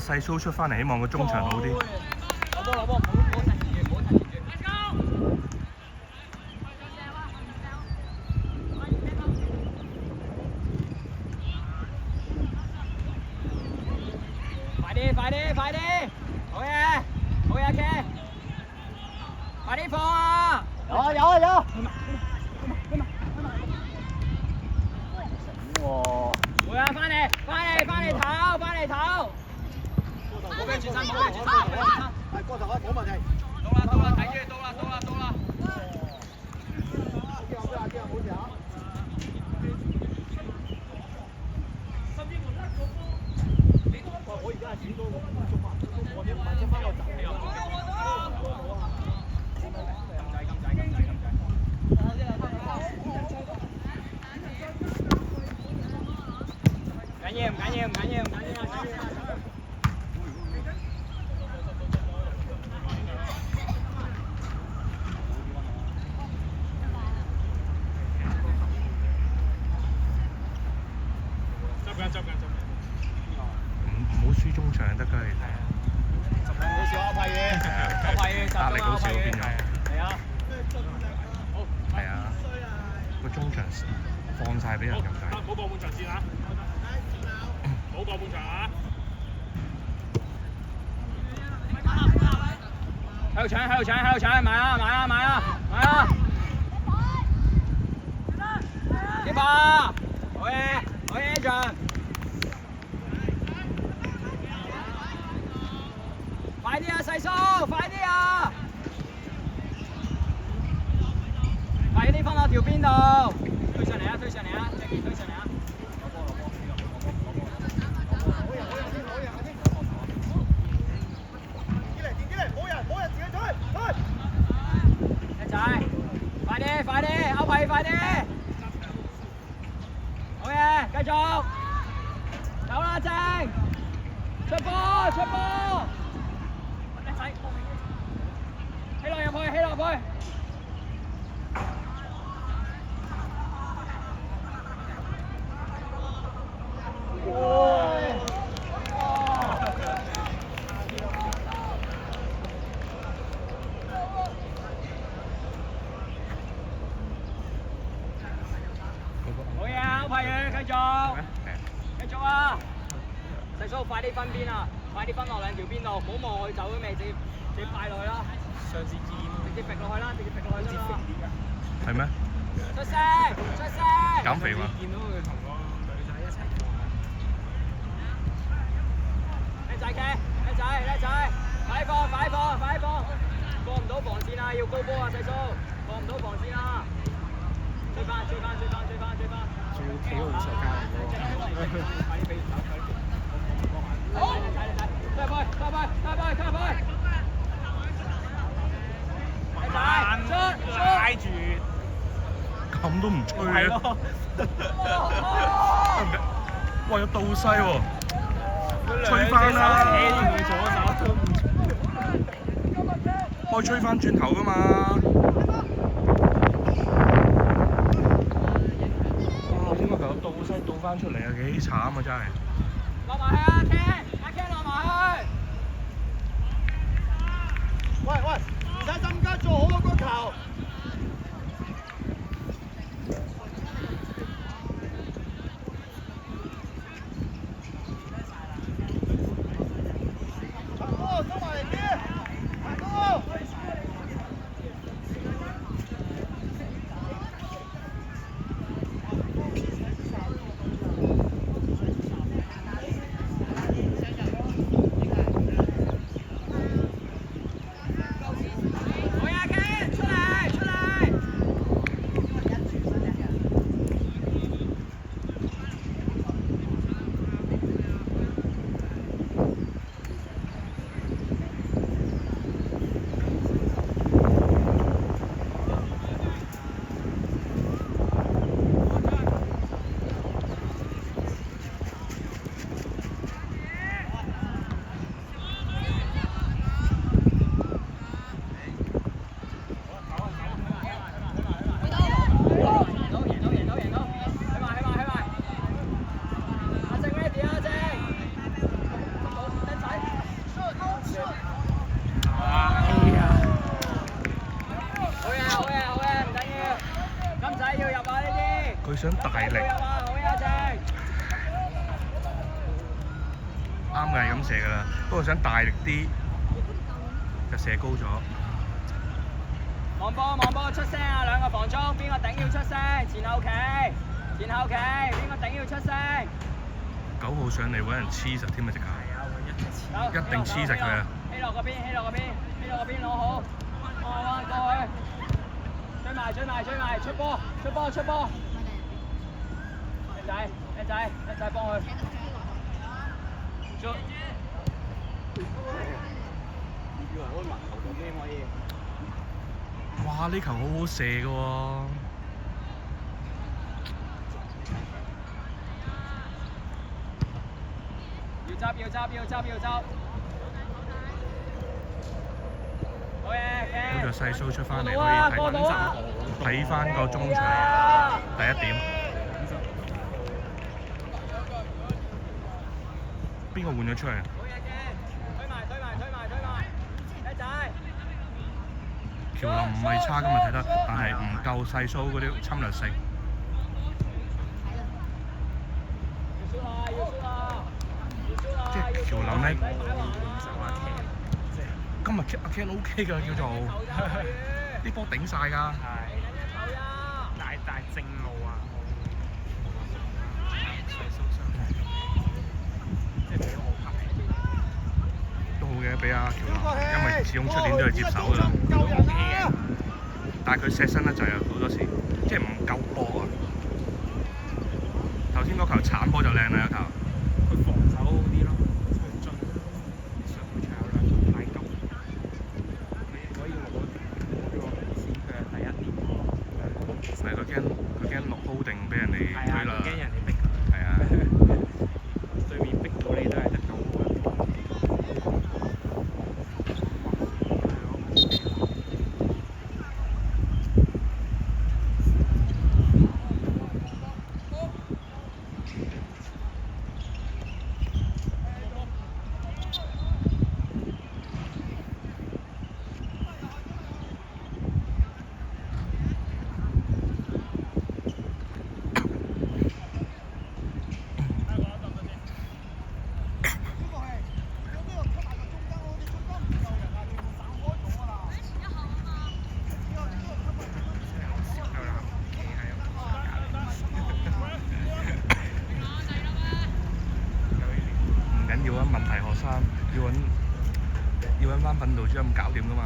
細蘇出翻嚟，希望個中場好啲。攞波，唔好停住，唔好停住。快啲！好嘢，K！快啲放啊！有。會啊，翻嚟頭。冇俾轉身。係過頭啊，冇問題。到啦，睇住，到啦。冇事啊。我而家係轉到我點慢車翻個站。唔緊要。執緊。唔好輸中場得㗎，其實。好少歐派嘢，壓力好少變咗。係啊。係啊。個中場放晒俾人咁解。冇過半場先啊！冇過半場啊！喺度搶，買啊！接吧，好嘢，John！快啲啊，細蘇，快啲啊！快啲放落條邊度，推上嚟啊，Jackie推上嚟啊！冇人自己推。仔，快啲，歐派快啲！好嘢，繼續，走啦，正，出波！仔，起落入去。好嘢啊，歐派嘅，繼續啊！細蘇快啲分邊啊！快啲分落兩條邊度，唔好望佢走都未，直接快落去啦！上次見，直接逼落去啦！係咩？出聲！減肥嘛？見到佢同個女仔一齊過。叻仔，快放！過唔到防線啊！要高波啊，細蘇！過唔到防線啊！追翻！仲要企好上街快啲俾手！好！拉住。咁都唔吹嘅。哇！有倒西喎，吹翻啦！可以吹翻轉頭㗎嘛？哇！點解佢有倒西倒翻出嚟啊？幾慘啊！真係。落埋去啊，Ken落埋去。喂，唔使陣間做好嗰個球。佢想大力，啱嘅係咁射㗎啦。不過想大力啲，就射高咗。望波出聲啊！兩個防中，邊個頂要出聲？前後企，邊個頂要出聲9號上嚟揾人黐實添啊！即刻，一定黐實佢啊！希落嗰邊攞好，彎過去，追埋，出波！靚仔幫佢。哇！呢球好好射㗎喎。要執。好嘢！好在細蘇出翻嚟可以睇翻個中場第一點。邊個換咗出嚟？好嘢嘅，推埋，叻仔！喬林唔係差，今日睇得，但係唔夠細蘇嗰啲侵略性。即係喬林咧，今日阿 Ken OK 㗎叫做，啲波頂晒㗎。大正路啊！都好嘅，俾阿喬林，因為始終出年都係接手㗎啦。但係佢錫身得滯啊，好多時，即係唔夠波啊！頭先嗰球鏟波就靚啦，一球。佢防守好啲咯，佢進上場有兩球太急，佢可以攞線佢係第一年。唔係佢驚落 hold 定俾人哋推啦。驚人哋逼佢。係啊。對面逼到你都係得9個。問題學生要揾翻訓導主任搞掂㗎嘛。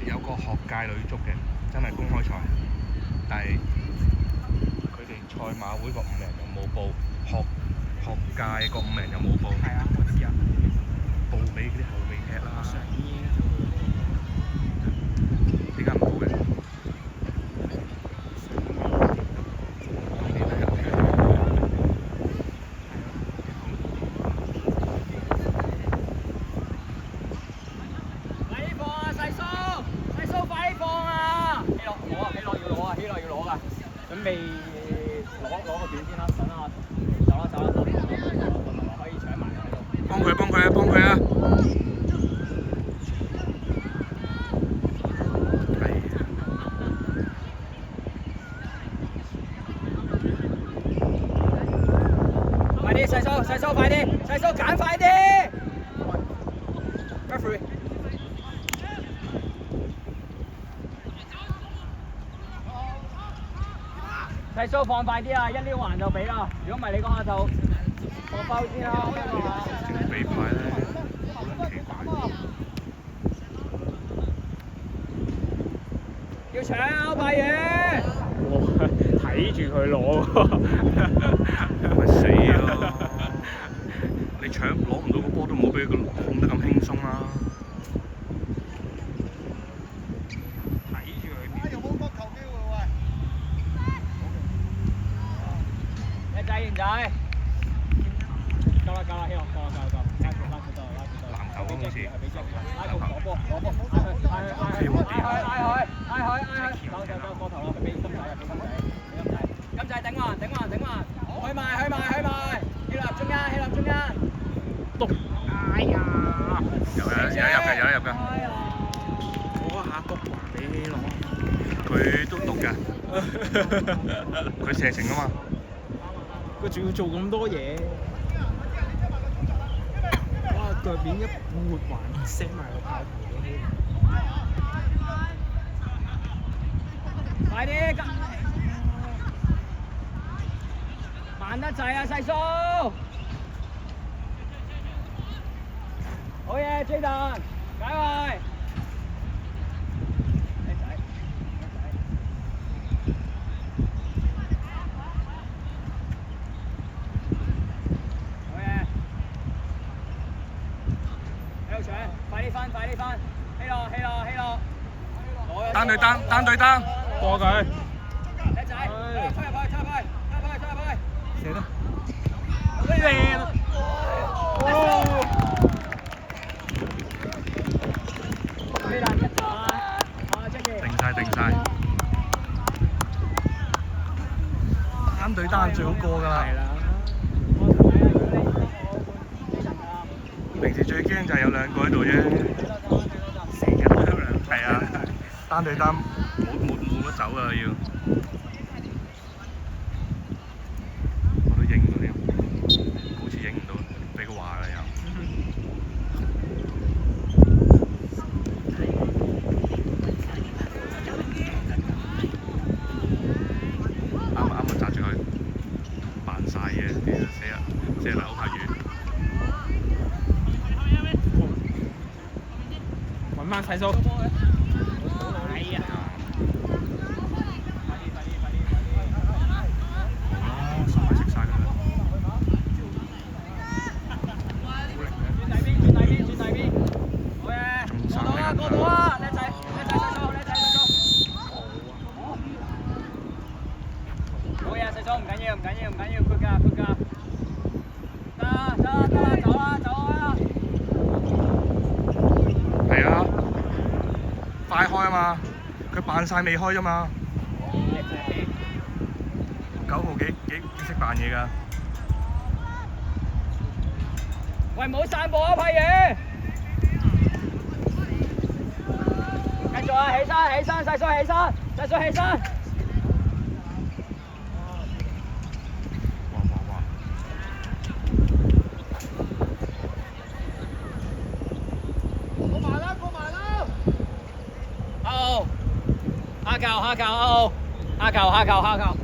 有個學界女足嘅，真係公開賽，但係佢哋賽馬會個5人又冇報，學界個5人又冇報。係啊，我知啊。報俾嗰啲後備踢啦。上年點解唔報嘅？快啲放啊，細蘇快啲放啊！希樂要攞㗎，準備攞個短先啦，等啊，走啦，可以搶埋喺度。幫佢啊！快啲，細蘇快啲，細蘇揀快啲。Referee。細蘇放快啲啊！一撩環就俾啦，如果唔係你講下就放包先啦。俾牌咧，好撚奇怪。要搶啊，拜爺！哇！睇住佢攞喎，咪死咯！你攞唔到個波都唔好俾佢控得咁輕鬆啦。睇住佢。有冇角球機會喂？靚仔，夠啦，希望夠。拉住籃球咁好似。拉個攞波，嗌佢，夠，過頭啦，俾金仔，金仔頂環，去埋，起立中間，篤！哎呀！有得入嘅。嗰下篤還俾希羅。佢都毒㗎，佢射程啊嘛。佢仲要做咁多嘢。哇！腳面一撥還 set 埋個炮盤俾希羅。快啲！慢得滯啊，細叔！好嘢，Jaden，解圍！快啲翻！希洛！單對單，過佢。叻仔，推入去！射得。靚啊！呢單一定晒。單對單最好過㗎啦。係啦。平時最驚就係有兩個喺度啫，成日都有兩。係啊，單對單冇得走啊要。我都影唔到添，好似影唔到，俾佢話啦又。啱就擲住佢，扮晒嘢，其實射得好太遠。揾翻細叔。哎呀！十塊食晒佢啦。轉大邊，好嘢！過到啊！叻仔，細叔！好嘢，細叔，唔緊要，good 㗎。得，走啦！係啊，快開啊嘛，佢扮晒未開啫嘛。9號幾識扮嘢㗎。喂，唔好散步啊，批嘢！繼續啊，起身，細叔起身！哇！過埋啦！好，下球。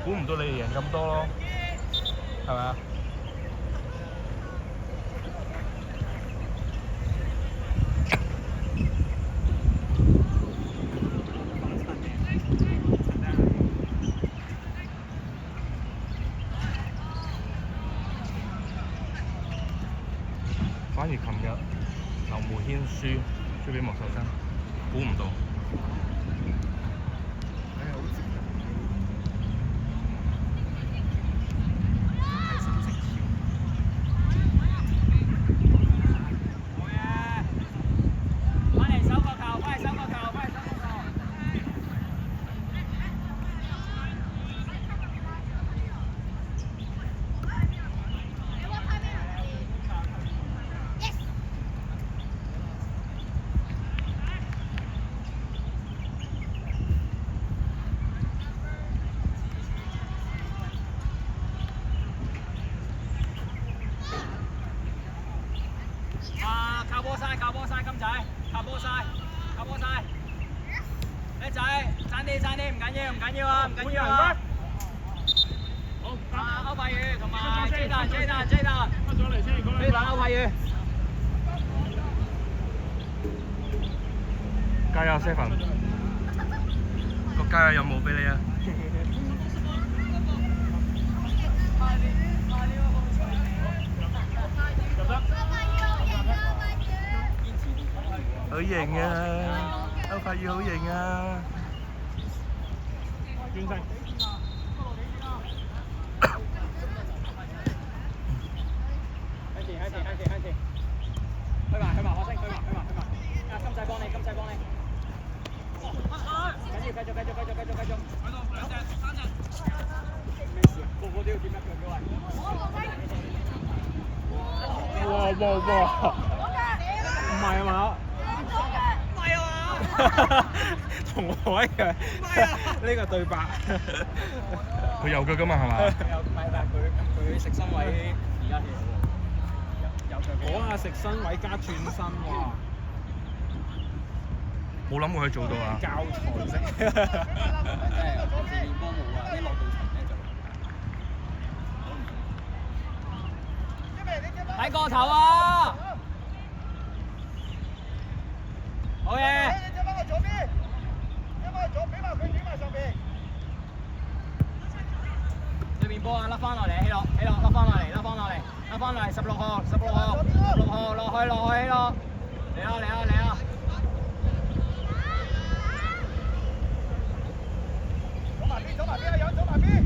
估唔到你哋贏咁多咯，係咪啊？反而琴日劉慕軒輸俾莫秀珍，估唔到。靠波晒，金仔，靠波晒，叻仔，爭啲，唔緊要啊！好，歐排派羽同埋 Jayden，俾兩歐派羽。加油 Seven，個加油有冇俾你啊？好型啊！歐派羽好型啊！轉身。向前，去埋，我升，去埋。啊，金仔幫你。緊要，繼續。咩事啊？個個都要點一腳嘅喂。哇！唔係啊嘛？同我一樣。呢個對白。佢有腳噶嘛係嘛？唔係，但係佢食身位而家有腳嘅。嗰下食身位加轉身喎。冇諗過佢做到啊！教材式。即係我哋練波冇啊，一落到場咧就。睇個頭啊！好嘢！對面波啊，甩翻落嚟，起落，甩翻落嚟，16號，落去，起落，嚟啊！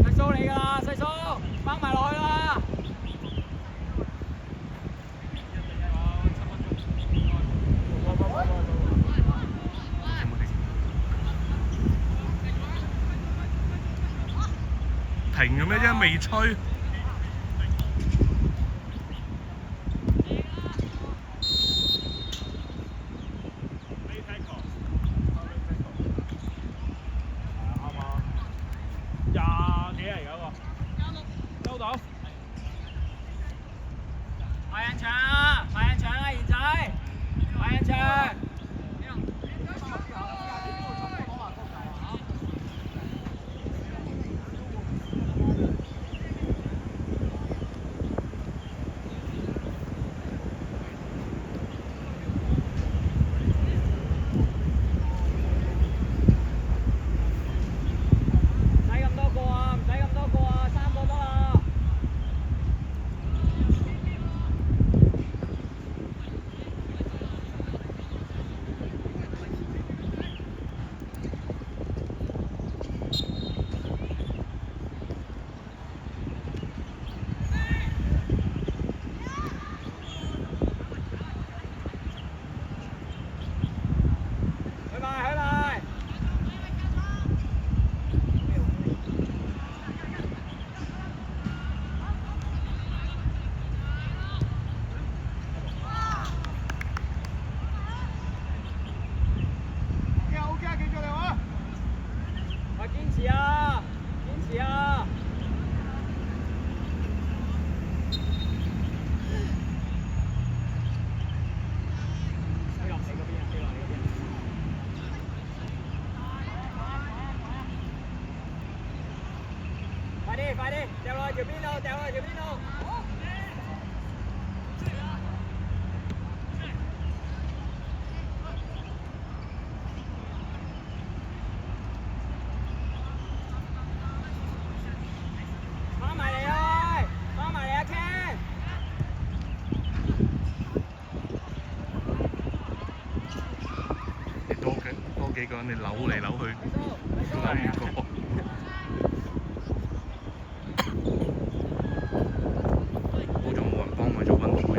細蘇嚟㗎啦，細蘇，掹埋落去啦！停嘅咩啫？未吹。埋人牆啊，賢仔，埋人牆。堅持啊！飛落你嗰邊啊！快啲！掉落去條邊度！翻埋嚟啊，Ken！你多幾個人，你扭嚟扭去，扭唔過。好在冇人幫佢做運動嘅。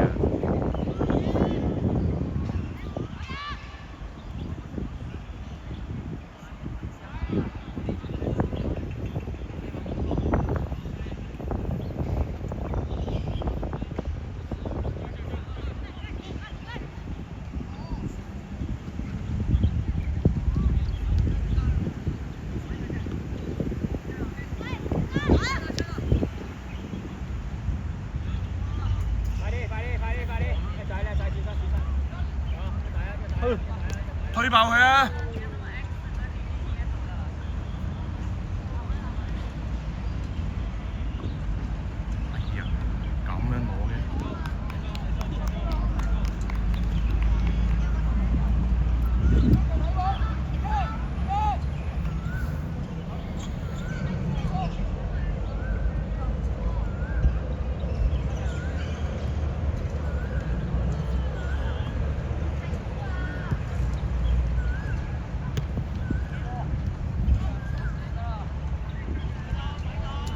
推爆佢啊！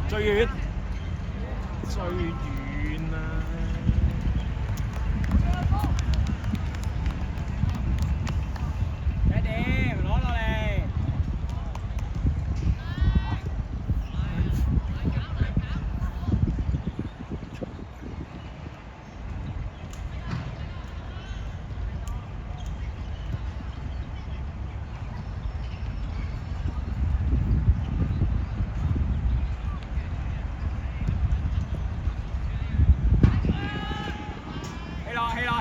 最遠。最遠啊！睇點攞落嚟。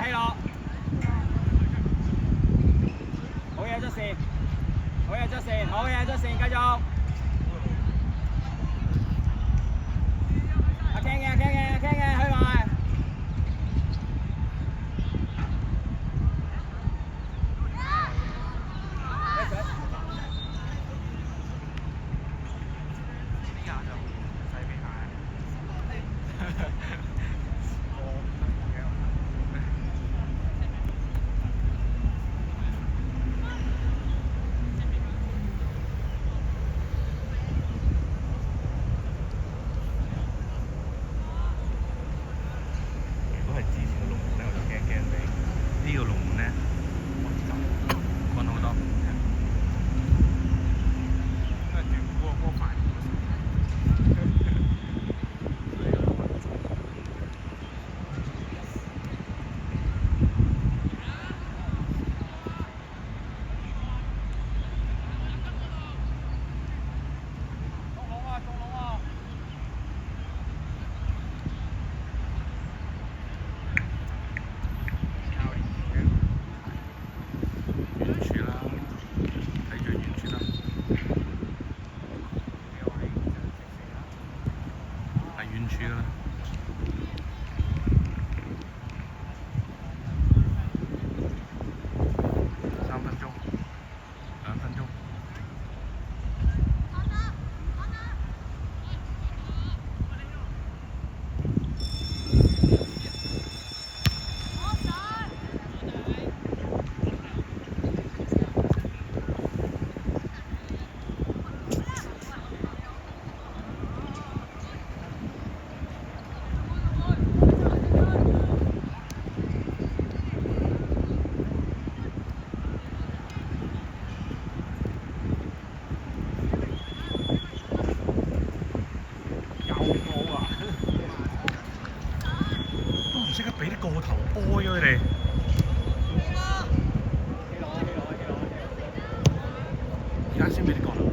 起落！好嘢，出線，繼續。阿 Ken 嘅，去埋。呢下就唔使俾下。如果係之前嘅龍門咧，我就驚地。呢個龍門咧，穩好多。因為斷估個波快。遠處啦，睇住遠處啦。係遠處㗎啦。3分鐘，2分鐘。唔識得俾啲過頭波咗佢哋。而家先俾啲過頭波。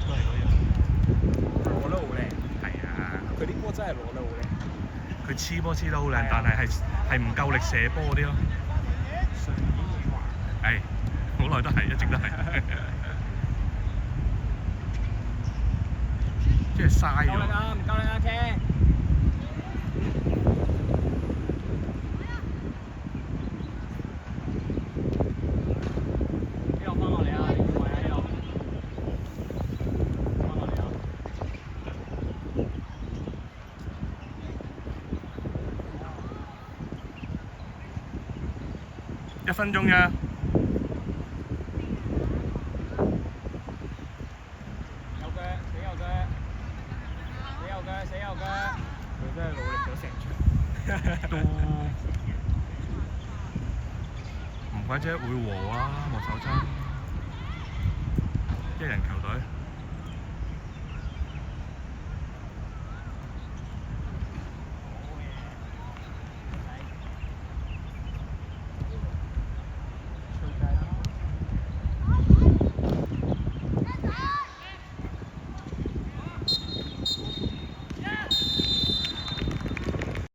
都係嗰樣。攞得好靚。係啊。佢啲波真係攞得好靚。佢黐波黐得好靚，但係唔夠力射波嗰啲咯。上年已話。係，好耐都係，一直都係。即係嘥咗。唔夠力啊 Ken。呢度翻落嚟啊！呢個位啊，呢度。翻落嚟啊！1分鐘啫。死右腳！佢真係努力咗成場。都唔怪之會和啊，莫守真，一人球隊。